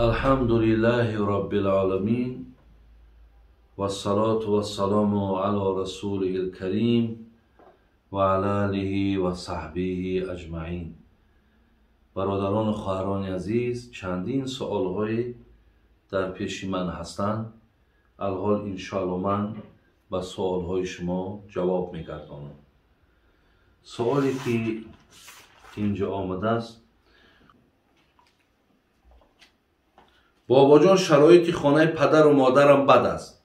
الحمد لله رب العالمين والصلاة والسلام على رسوله الكريم وعلى آله و صحبه اجمعین. برادران و خواهران عزیز، چندین سوال‌های در پیش من هستند. الحال انشاءالله من به سوال‌های شما جواب می‌گردانم. سوالی که اینجا آمده است: بابا جان، شرایط خانه پدر و مادرم بد است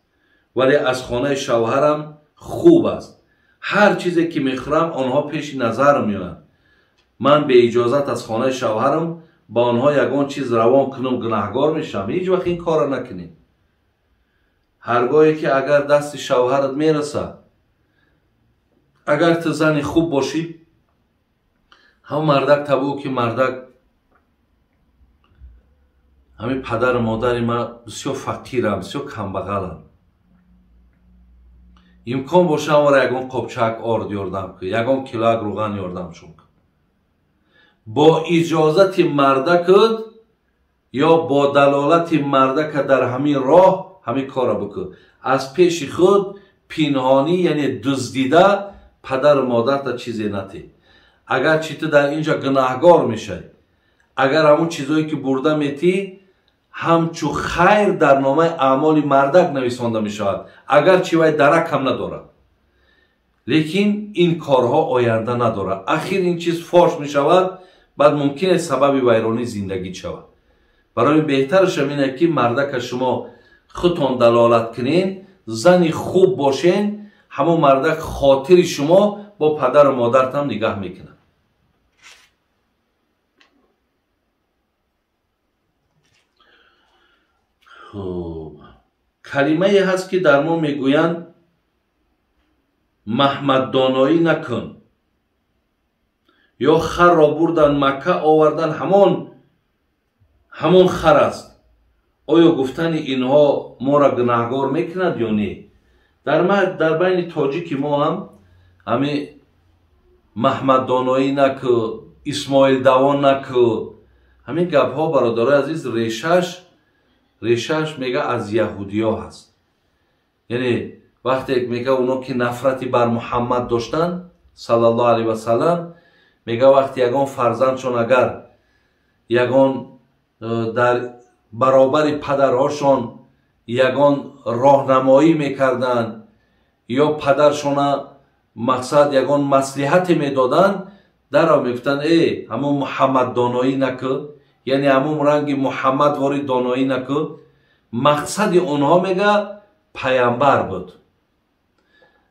ولی از خانه شوهرم خوب است. هر چیزی که میخورم آنها پیش نظر میآیند. من به اجازت از خانه شوهرم با آنها یگان چیز روان کنم گناهگار میشم؟ هیچ وقت این کار نکنیم. هرگاهی که اگر دست شوهرت میرسه، اگر تو زن خوب باشی، هم مردک تبو که مردک همین پدر و مادر ما بسیار فقیرم، بسیار کمبغلم، امکان باشه همارا یگان قابچک آرد یاردم که، یگان کیلوگ روغن یاردم شون که. با اجازت مردکت یا با دلالت مردک در همین راه همین کار بکن. از پیش خود پنهانی یعنی دزدیده پدر و مادر تا چیزی نتی. اگر چی تو در اینجا گناهگار میشه، اگر همون چیزایی که برده میتی همچو خیر در نامه اعمال مردک نویسانده می شود، اگر چی وای درک هم نداره، لیکن این کارها آینده نداره. اخیر این چیز فاش می شود، بعد ممکنه سبب ویرانی زندگی شود. برای بهترش اینه که مردک شما خودتان دلالت کنین، زنی خوب باشین، همون مردک خاطر شما با پدر و مادرتان نگاه میکنه. کلمه هست که در ما میگویند محمد دانایی نکن، یا خر را بردن مکه آوردن همون خر است. آیا گفتن اینها ما را گناهگار میکند یا نه؟ در بین تاجیک ما هم همین محمد دانایی نکن، اسماعیل دوان نکن، همین گپ ها برادر عزیز ریشش میگه از یهودی ها هست. یعنی وقتی میگه اونا که نفرتی بر محمد داشتن صلی الله علیه و سلم، میگه وقتی یگان فرزندشون اگر یگان در برابر پدرهاشون یگان راهنمایی میکردن یا پدرشون مقصد یگان مصلحت میدادن، در میگفتن ای همون محمد دانایی نکن، یعنی همون رنگ محمد واری دانایی نکن. مقصد اونها میگه پیامبر بود،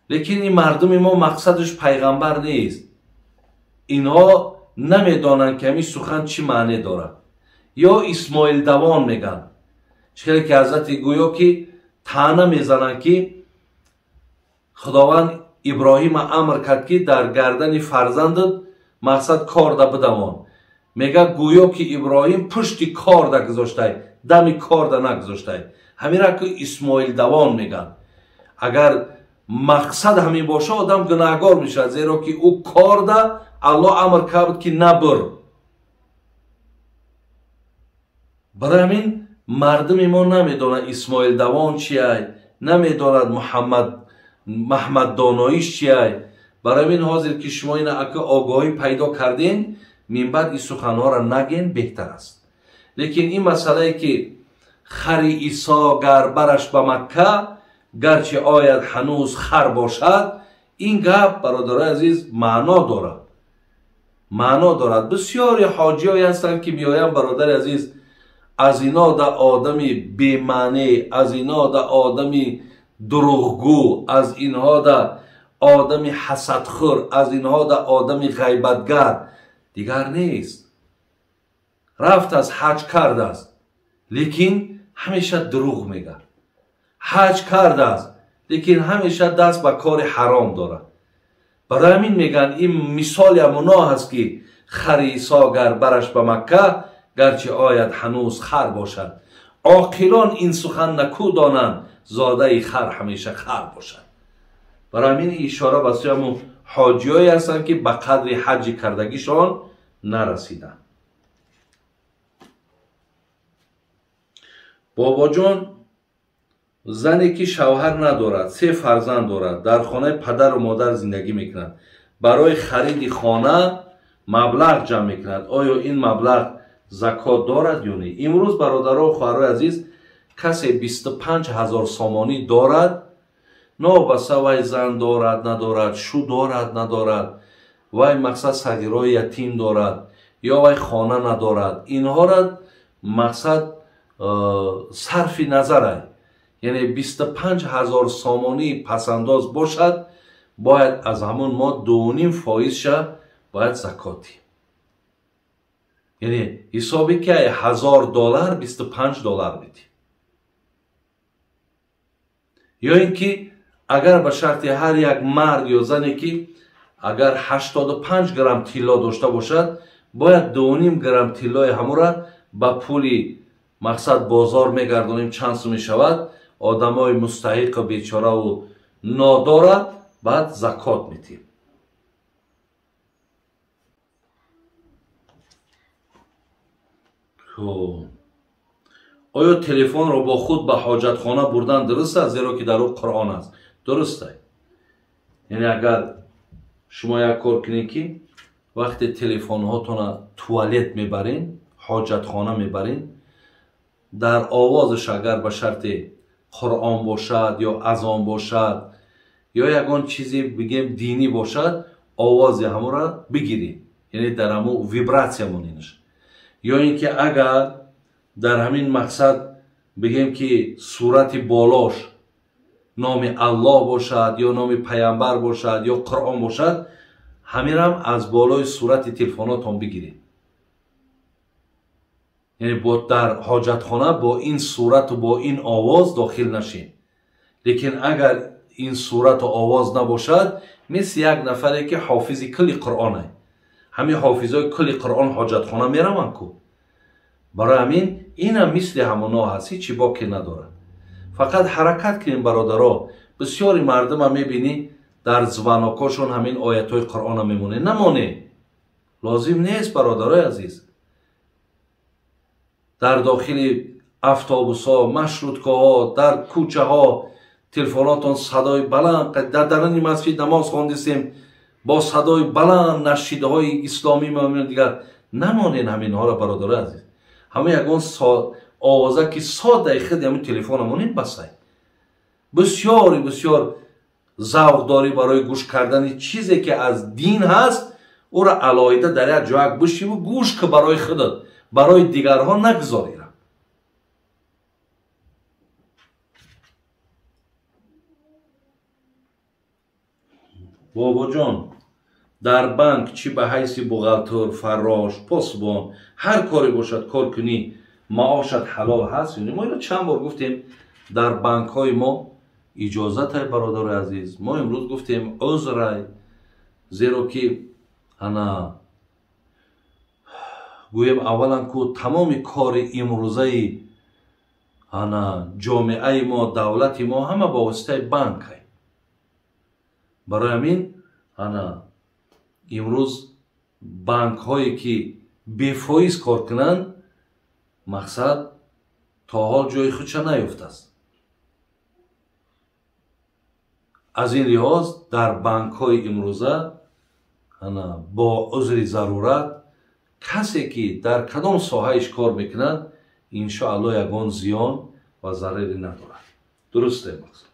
لیکن این مردم ما مقصدش پیغمبر نیست. اینها نمیدانن که همین سخن چی معنی داره. یا اسماعیل دوان میگن، چرا که حضرت گویا که طعنه میزنن که خداوند ابراهیم امر کرد که در گردن فرزندت مقصد کار ده بدوان. میگه گویا که ابراهیم پشتی کار ده گذاشته، دمی کار ده نگذاشته. همین را که اسماعیل دوان میگن. اگر مقصد همین باشه آدم گناهگار میشه، زیرا که او کار ده الله امر کرد که نبر. برای همین مردم ما نمیدونه اسماعیل دوان چیه، نمیداند محمد داناییش چیه. برای همین حاضر که شما این آگاهی پیدا کردین، من بعد این سخنها را نگین بهتر است. لیکن این مسئله که خر عیسی گر برش به مکه گرچه آید هنوز خر باشد، این گپ برادر عزیز معنا دارد. بسیاری حاجی هستند که میآیند برادر عزیز، از اینا در آدمی بی‌معنی، از اینا در آدمی دروغگو، از اینها در آدمی حسدخور، از اینها در آدمی غیبتگر دیگر نیست. رفت از حج کرده است، لیکن همیشه دروغ میگه. حج کرده است، لیکن همیشه دست به کار حرام داره. برای همین میگن این مثال همونا هست که خر عیسی گر برش به مکه گرچه آید هنوز خر باشد. عاقلان این سخن نکو دانند، زاده خر همیشه خر باشد. برای همین اشاره بسیار همون حاجیایی هستند که به قدر حج کردگیشان نرسیدن. بابا جان زنی که شوهر ندارد، 3 فرزند دارد، در خانه پدر و مادر زندگی میکند، برای خرید خانه مبلغ جمع میکند، آیا این مبلغ زکات دارد یا نه؟ امروز برادران و خواهرای عزیز، کسی 25,000 سامانی دارد، نابسته وای زن دارد ندارد، شو دارد ندارد، وای مقصد صغیرای یتیم دارد یا وای خانه ندارد، اینها را مقصد صرف نظر، یعنی 25,000 سامانی پسنداز باشد، باید از همون ما 2.5% شه باید زکاتی، یعنی حسابی که $1,000 $25 میدی. یا اینکه اگر به شرط هر یک مرد یا زنی که اگر 85 گرم طلا داشته باشد، باید 2.5 گرم طلای همو را به پولی مقصد بازار میگردانیم، چند سو میشود، آدمای مستحق و بیچاره و نادار بعد زکات میدیم. آیا تلفن را با خود به حاجت خانه بردن درست است؟ زیرا که در او قرآن است. درسته. یعنی اگر شما یک کار کنید که وقتی تلفن هاتون توالت میبرین، حاجت خانه میبرین، در آوازش اگر به شرط قرآن باشد یا اذان باشد یا یگان چیزی بگیم دینی باشد، آواز همو را بگیرید، یعنی در همو ویبراسیا مونینش. یا اینکه اگر در همین مقصد بگیم که صورت بالاش نام الله باشد یا نام پیامبر باشد یا قرآن باشد، همین هم از بالای صورت تلفناتون بگیرید، یعنی در حاجت خانه با این صورت و با این آواز داخل نشین. لیکن اگر این صورت و آواز نباشد، مثل یک نفری که حافظ کلی قرآنه، همین حافظای کلی قرآن حاجت خانه میرون کو. برای همین این هم مثل همونا هست، هیچی باکی نداره. فقط حرکت کنیم برادرها. بسیاری مردم هم میبینی در زبانکاشون همین آیت های قرآن هم میمونه، نمونه، لازم نیست برادرای عزیز. در داخل اتوبوس ها، مشروطه ها، در کوچه ها تلفناتون صدای بلند، در این مسجد نماز خواندیم با صدای بلند نشیده های اسلامی میمونن دیگر، نمانین همین ها را برادرای عزیز. همه یگان آوازه که 100 دقیقه همین تلفن همونین بسته. بسیار ذوق داری برای گوش کردن چیزی که از دین هست، او را علایده در یک جای بشی و گوش که برای خودت، برای دیگرها نگذاری. بابا جان در بانک چی به حیث بوغالتر، فراش، پاسبان، هر کاری باشد کار کنی معاشت حلال هست. ما اینو چند بار گفتیم در بانک های ما اجازت های برادر عزیز. ما امروز گفتیم عذر، زیرا که انا گویم اولا که تمام کار امروزه انا جامعه ما، دولت ما همه با واسطه بانک های. برای همین انا امروز بانک هایی که بی‌فایز کار کنند، مقصد تا حال جای خودش نیفته است. از این لحاظ در بانک های امروزه با عذر ضرورت کسی که در کدام ساحهش کار میکند انشاءالله یگان زیان و ضرری ندارد. درسته مقصد.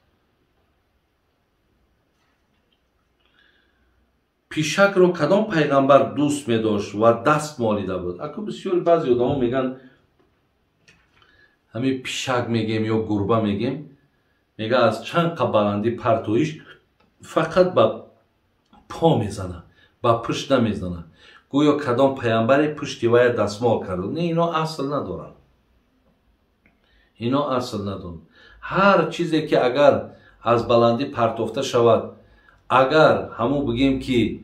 پیشک رو کدام پیغمبر دوست می داشت و دست مالیده بود؟ اکو بسیار بعضی آدم میگن همین پیشک میگیم یا گربه میگیم، میگه از چند قبلندی پرتویش فقط با پا میزنه، با پشت نمیزنه، گویا کدام پیغمبر پشتی وای دستمال کرده. نه، اینا اصل ندارن، اینا اصل ندارن. هر چیزی که اگر از بلندی پرتوفته شود، اگر همون بگیم که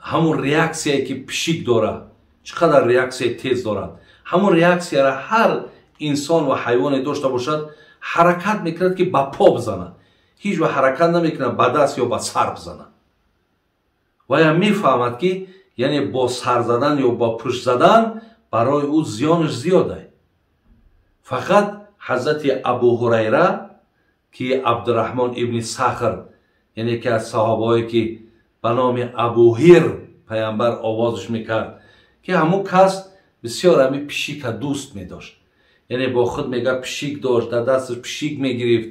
همون ریاکسیه که پیشک داره، چقدر ریاکسی تیز دارد، همون ریاکسی را هر انسان و حیوان داشته باشد، حرکت میکند که با پا بزنه، هیچ و حرکت نمیکنه با دست یا با سر بزنه. و یا میفهمد که یعنی با سر زدن یا با پشت زدن برای او زیانش زیاده. فقط حضرت ابو هریره که عبدالرحمن ابن صخر، یعنی که از صحابهایی که به نام ابو هیر پیامبر آوازش میکرد، که همون کس بسیار همی پشیک دوست میداشت. یعنی با خود میگه پشیک داشت، در دستش پشیک میگرفت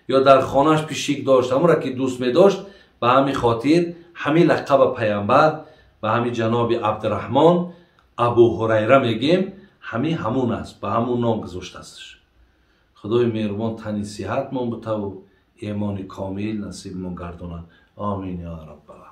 یا در خانهش پشیک داشت، همون را که دوست میداشت. به همین خاطر همین لقب پیامبر و همین جناب عبدالرحمن ابو هریره میگیم، همون است، به همون نام گذاشته استش. خدای مهربان تنی صحت من بته و ایمان کامل نصیب من گرداند. آمین یا رب العالمین.